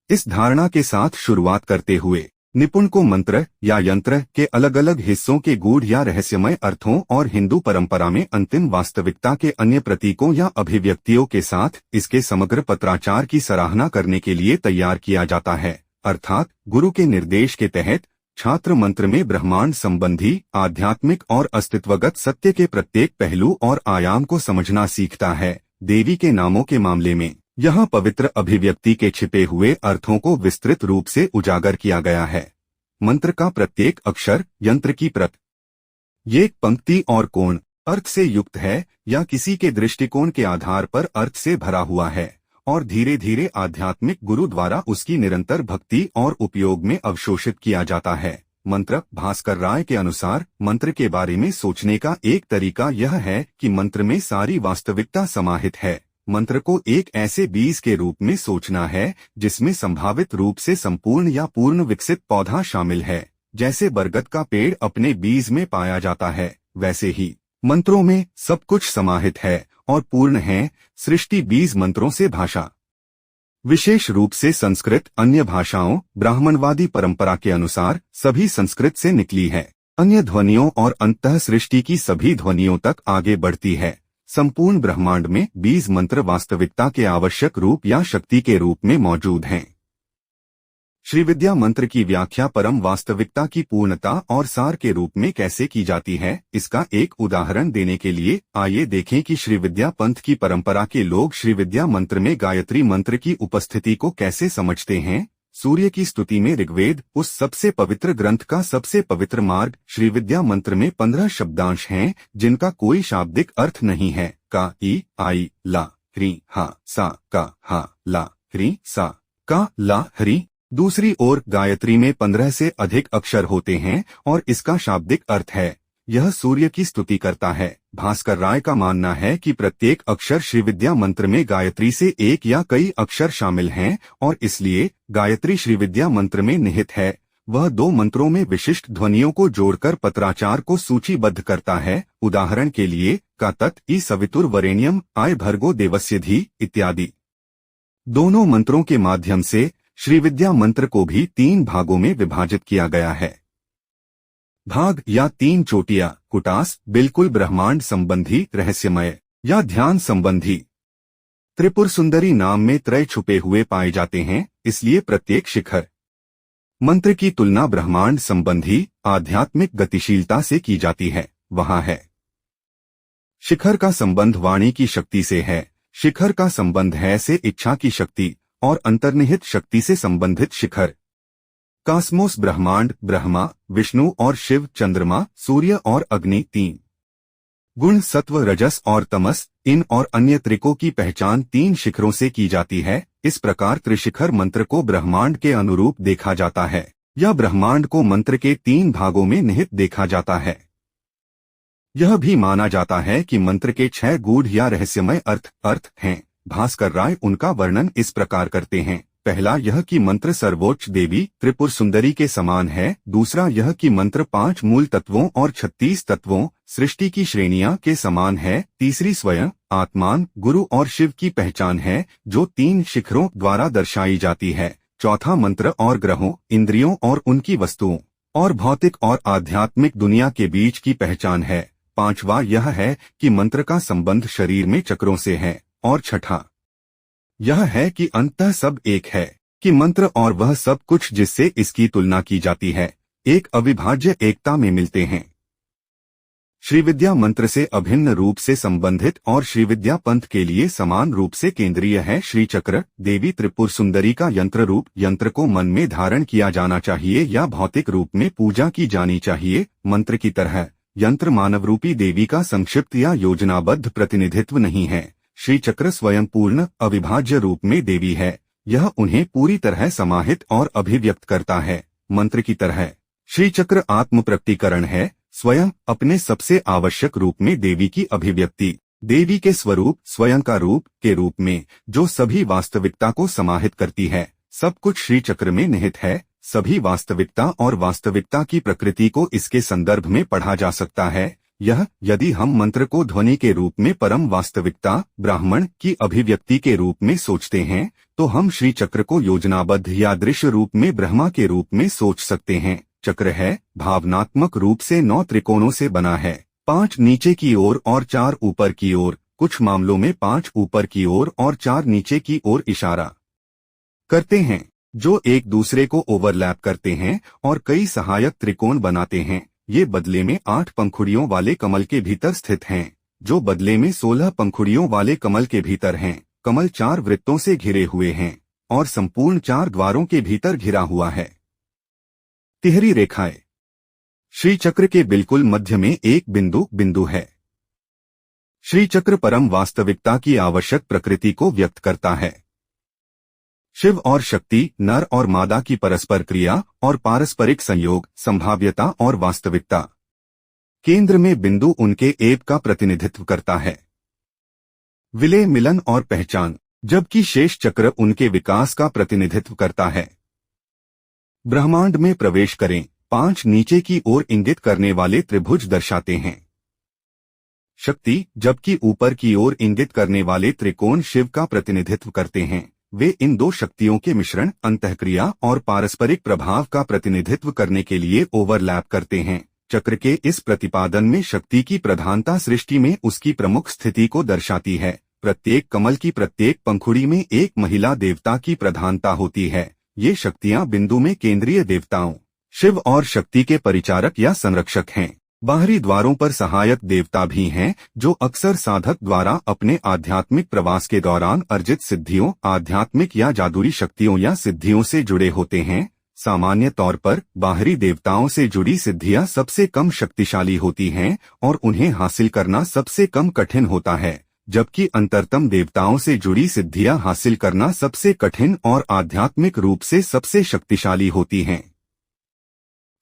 इस धारणा के साथ शुरुआत करते हुए निपुण को मंत्र या यंत्र के अलग अलग हिस्सों के गूढ़ या रहस्यमय अर्थों और हिंदू परंपरा में अंतिम वास्तविकता के अन्य प्रतीकों या अभिव्यक्तियों के साथ इसके समग्र पत्राचार की सराहना करने के लिए तैयार किया जाता है। अर्थात गुरु के निर्देश के तहत छात्र मंत्र में ब्रह्मांड संबंधी आध्यात्मिक और अस्तित्वगत सत्य के प्रत्येक पहलू और आयाम को समझना सीखता है। देवी के नामों के मामले में यहाँ पवित्र अभिव्यक्ति के छिपे हुए अर्थों को विस्तृत रूप से उजागर किया गया है। मंत्र का प्रत्येक अक्षर यंत्र की प्रत, ये पंक्ति और कोण अर्थ से युक्त है या किसी के दृष्टिकोण के आधार पर अर्थ से भरा हुआ है और धीरे धीरे आध्यात्मिक गुरु द्वारा उसकी निरंतर भक्ति और उपयोग में अवशोषित किया जाता है। मंत्र। भास्कर राय के अनुसार मंत्र के बारे में सोचने का एक तरीका यह है कि मंत्र में सारी वास्तविकता समाहित है। मंत्र को एक ऐसे बीज के रूप में सोचना है जिसमें संभावित रूप से संपूर्ण या पूर्ण विकसित पौधा शामिल है। जैसे बरगद का पेड़ अपने बीज में पाया जाता है, वैसे ही मंत्रों में सब कुछ समाहित है और पूर्ण है। सृष्टि बीज मंत्रों से भाषा, विशेष रूप से संस्कृत, अन्य भाषाओं, ब्राह्मणवादी परंपरा के अनुसार सभी संस्कृत से निकली है। अन्य ध्वनियों और अंततः सृष्टि की सभी ध्वनियों तक आगे बढ़ती है। संपूर्ण ब्रह्मांड में बीज मंत्र वास्तविकता के आवश्यक रूप या शक्ति के रूप में मौजूद हैं। श्रीविद्या मंत्र की व्याख्या परम वास्तविकता की पूर्णता और सार के रूप में कैसे की जाती है, इसका एक उदाहरण देने के लिए आइए देखें कि श्रीविद्या पंथ की परंपरा के लोग श्रीविद्या मंत्र में गायत्री मंत्र की उपस्थिति को कैसे समझते हैं। सूर्य की स्तुति में ऋग्वेद, उस सबसे पवित्र ग्रंथ का सबसे पवित्र मार्ग, श्रीविद्या मंत्र में 15 शब्दांश हैं जिनका कोई शाब्दिक अर्थ नहीं है। का, ई, आई, ला, ह्री, हा, सा, का, हा, ला, ह्री, सा, का, ला, हरी। दूसरी ओर गायत्री में 15 से अधिक अक्षर होते हैं और इसका शाब्दिक अर्थ है, यह सूर्य की स्तुति करता है। भास्कर राय का मानना है कि प्रत्येक अक्षर श्रीविद्या मंत्र में गायत्री से एक या कई अक्षर शामिल हैं और इसलिए गायत्री श्रीविद्या मंत्र में निहित है। वह 2 मंत्रों में विशिष्ट ध्वनियों को जोड़कर पत्राचार को सूचीबद्ध करता है। उदाहरण के लिए का, तत्, ई सवितुर वरेण्यम, आय भर्गो देवस्य धी इत्यादि। दोनों मंत्रों के माध्यम से श्रीविद्या मंत्र को भी 3 भागों में विभाजित किया गया है। भाग या 3 चोटियां, कुटास, बिल्कुल ब्रह्मांड संबंधी, रहस्यमय या ध्यान संबंधी। त्रिपुर सुंदरी नाम में त्रय छुपे हुए पाए जाते हैं, इसलिए प्रत्येक शिखर मंत्र की तुलना ब्रह्मांड संबंधी आध्यात्मिक गतिशीलता से की जाती है। वहां है शिखर का संबंध वाणी की शक्ति से है, शिखर का संबंध है से इच्छा की शक्ति और अंतर्निहित शक्ति से संबंधित शिखर। कास्मोस ब्रह्मांड, ब्रह्मा, विष्णु और शिव, चंद्रमा, सूर्य और अग्नि 3 गुण, सत्व, रजस और तमस, इन और अन्य त्रिकों की पहचान 3 शिखरों से की जाती है। इस प्रकार त्रिशिखर मंत्र को ब्रह्मांड के अनुरूप देखा जाता है या ब्रह्मांड को मंत्र के 3 भागों में निहित देखा जाता है। यह भी माना जाता है कि मंत्र के 6 गूढ़ या रहस्यमय अर्थ हैं। भास्कर राय उनका वर्णन इस प्रकार करते हैं। पहला यह कि मंत्र सर्वोच्च देवी त्रिपुर सुंदरी के समान है। दूसरा यह कि मंत्र 5 मूल तत्वों और 36 तत्वों सृष्टि की श्रेणियां के समान है। तीसरी स्वयं, आत्मान, गुरु और शिव की पहचान है जो 3 शिखरों द्वारा दर्शाई जाती है। चौथा मंत्र और ग्रहों, इंद्रियों और उनकी वस्तुओं और भौतिक और आध्यात्मिक दुनिया के बीच की पहचान है। पांचवा यह है कि मंत्र का संबंध शरीर में चक्रों से है। और छठा यह है कि अंततः सब एक है, कि मंत्र और वह सब कुछ जिससे इसकी तुलना की जाती है एक अविभाज्य एकता में मिलते हैं। श्रीविद्या मंत्र से अभिन्न रूप से संबंधित और श्रीविद्या पंथ के लिए समान रूप से केंद्रीय है श्री चक्र। देवी त्रिपुर सुंदरी का यंत्र रूप, यंत्र को मन में धारण किया जाना चाहिए या भौतिक रूप में पूजा की जानी चाहिए। मंत्र की तरह यंत्र मानव रूपी देवी का संक्षिप्त या योजनाबद्ध प्रतिनिधित्व नहीं है। श्री चक्र स्वयं पूर्ण अविभाज्य रूप में देवी है, यह उन्हें पूरी तरह समाहित और अभिव्यक्त करता है। मंत्र की तरह श्री चक्र आत्म प्रकटीकरण है, स्वयं अपने सबसे आवश्यक रूप में देवी की अभिव्यक्ति, देवी के स्वरूप, स्वयं का रूप के रूप में जो सभी वास्तविकता को समाहित करती है। सब कुछ श्री चक्र में निहित है। सभी वास्तविकता और वास्तविकता की प्रकृति को इसके संदर्भ में पढ़ा जा सकता है। यदि हम मंत्र को ध्वनि के रूप में परम वास्तविकता ब्राह्मण की अभिव्यक्ति के रूप में सोचते हैं तो हम श्री चक्र को योजनाबद्ध या दृश्य रूप में ब्रह्मा के रूप में सोच सकते हैं। चक्र है, भावनात्मक रूप से 9 त्रिकोणों से बना है, 5 नीचे की ओर और 4 ऊपर की ओर, कुछ मामलों में 5 ऊपर की ओर और 4 नीचे की ओर इशारा करते हैं, जो एक दूसरे को ओवरलैप करते हैं और कई सहायक त्रिकोण बनाते हैं। ये बदले में 8 पंखुड़ियों वाले कमल के भीतर स्थित हैं, जो बदले में 16 पंखुड़ियों वाले कमल के भीतर हैं। कमल 4 वृत्तों से घिरे हुए हैं और संपूर्ण 4 द्वारों के भीतर घिरा हुआ है। तिहरी रेखाएं। श्री चक्र के बिल्कुल मध्य में एक बिंदु है। श्री चक्र परम वास्तविकता की आवश्यक प्रकृति को व्यक्त करता है। शिव और शक्ति नर और मादा की परस्पर क्रिया और पारस्परिक संयोग, संभाव्यता और वास्तविकता। केंद्र में बिंदु उनके ऐप का प्रतिनिधित्व करता है, विलय, मिलन और पहचान, जबकि शेष चक्र उनके विकास का प्रतिनिधित्व करता है। ब्रह्मांड में प्रवेश करें 5 नीचे की ओर इंगित करने वाले त्रिभुज दर्शाते हैं। शक्ति, जबकि ऊपर की ओर इंगित करने वाले त्रिकोण शिव का प्रतिनिधित्व करते हैं। वे इन दो शक्तियों के मिश्रण, अंतःक्रिया और पारस्परिक प्रभाव का प्रतिनिधित्व करने के लिए ओवरलैप करते हैं। चक्र के इस प्रतिपादन में शक्ति की प्रधानता सृष्टि में उसकी प्रमुख स्थिति को दर्शाती है। प्रत्येक कमल की प्रत्येक पंखुड़ी में एक महिला देवता की प्रधानता होती है। ये शक्तियां बिंदु में केंद्रीय देवताओं शिव और शक्ति के परिचारक या संरक्षक हैं। बाहरी द्वारों पर सहायक देवता भी हैं, जो अक्सर साधक द्वारा अपने आध्यात्मिक प्रवास के दौरान अर्जित सिद्धियों, आध्यात्मिक या जादुई शक्तियों या सिद्धियों से जुड़े होते हैं। सामान्य तौर पर बाहरी देवताओं से जुड़ी सिद्धियां सबसे कम शक्तिशाली होती हैं और उन्हें हासिल करना सबसे कम कठिन होता है, जबकि अंतरतम देवताओं से जुड़ी सिद्धियां हासिल करना सबसे कठिन और आध्यात्मिक रूप से सबसे शक्तिशाली होती हैं।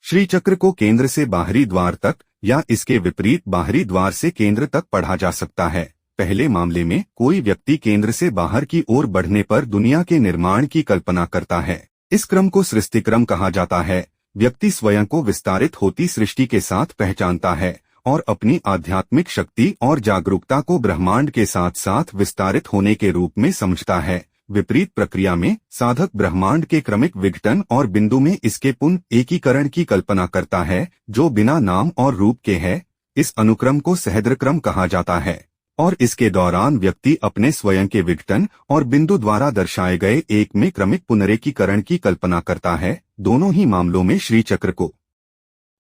श्रीचक्र को केंद्र से बाहरी द्वार तक या इसके विपरीत बाहरी द्वार से केंद्र तक पढ़ा जा सकता है। पहले मामले में कोई व्यक्ति केंद्र से बाहर की ओर बढ़ने पर दुनिया के निर्माण की कल्पना करता है। इस क्रम को सृष्टिक्रम कहा जाता है। व्यक्ति स्वयं को विस्तारित होती सृष्टि के साथ पहचानता है और अपनी आध्यात्मिक शक्ति और जागरूकता को ब्रह्मांड के साथ साथ विस्तारित होने के रूप में समझता है। विपरीत प्रक्रिया में साधक ब्रह्मांड के क्रमिक विघटन और बिंदु में इसके पुनः एकीकरण की कल्पना करता है, जो बिना नाम और रूप के है। इस अनुक्रम को सहस्त्र क्रम कहा जाता है और इसके दौरान व्यक्ति अपने स्वयं के विघटन और बिंदु द्वारा दर्शाए गए एक में क्रमिक पुनरेकीकरण की कल्पना करता है। दोनों ही मामलों में श्री चक्र को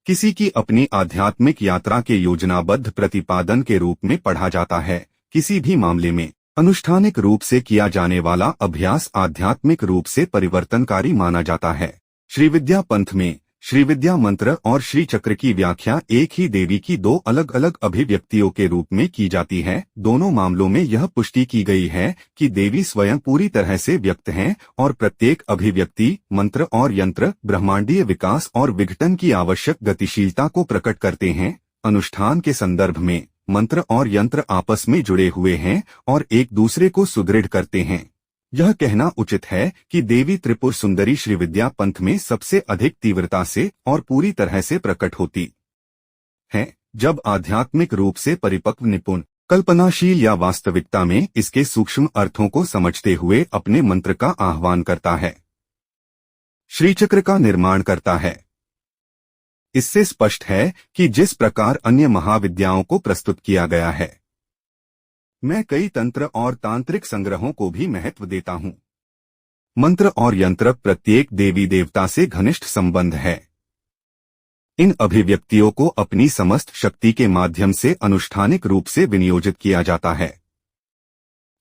किसी की अपनी आध्यात्मिक यात्रा के योजनाबद्ध प्रतिपादन के रूप में पढ़ा जाता है। किसी भी मामले में अनुष्ठानिक रूप से किया जाने वाला अभ्यास आध्यात्मिक रूप से परिवर्तनकारी माना जाता है। श्रीविद्या पंथ में श्रीविद्या मंत्र और श्री चक्र की व्याख्या एक ही देवी की दो अलग अलग अभिव्यक्तियों के रूप में की जाती है। दोनों मामलों में यह पुष्टि की गई है कि देवी स्वयं पूरी तरह से व्यक्त हैं और प्रत्येक अभिव्यक्ति, मंत्र और यंत्र ब्रह्मांडीय विकास और विघटन की आवश्यक गतिशीलता को प्रकट करते हैं। अनुष्ठान के संदर्भ में मंत्र और यंत्र आपस में जुड़े हुए हैं और एक दूसरे को सुदृढ़ करते हैं। यह कहना उचित है कि देवी त्रिपुर सुंदरी श्रीविद्या पंथ में सबसे अधिक तीव्रता से और पूरी तरह से प्रकट होती है, जब आध्यात्मिक रूप से परिपक्व, निपुण, कल्पनाशील या वास्तविकता में इसके सूक्ष्म अर्थों को समझते हुए अपने मंत्र का आह्वान करता है, श्रीचक्र का निर्माण करता है। इससे स्पष्ट है कि जिस प्रकार अन्य महाविद्याओं को प्रस्तुत किया गया है, मैं कई तंत्र और तांत्रिक संग्रहों को भी महत्व देता हूं। मंत्र और यंत्र प्रत्येक देवी देवता से घनिष्ठ संबंध है। इन अभिव्यक्तियों को अपनी समस्त शक्ति के माध्यम से अनुष्ठानिक रूप से विनियोजित किया जाता है।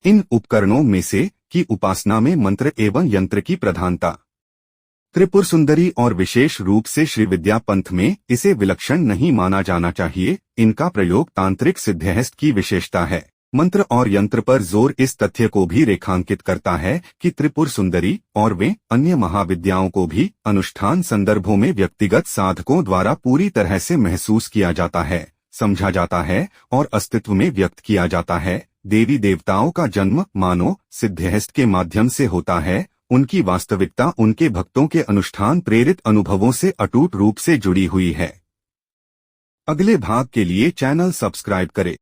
इन उपकरणों में से की उपासना में मंत्र एवं यंत्र की प्रधानता त्रिपुर सुंदरी और विशेष रूप से श्रीविद्या पंथ में इसे विलक्षण नहीं माना जाना चाहिए। इनका प्रयोग तांत्रिक सिद्धहस्त की विशेषता है। मंत्र और यंत्र पर जोर इस तथ्य को भी रेखांकित करता है कि त्रिपुर सुंदरी और वे अन्य महाविद्याओं को भी अनुष्ठान संदर्भों में व्यक्तिगत साधकों द्वारा पूरी तरह से महसूस किया जाता है, समझा जाता है और अस्तित्व में व्यक्त किया जाता है। देवी देवताओं का जन्म मानो सिद्धहस्त के माध्यम से होता है। उनकी वास्तविकता उनके भक्तों के अनुष्ठान प्रेरित अनुभवों से अटूट रूप से जुड़ी हुई है। अगले भाग के लिए चैनल सब्सक्राइब करें।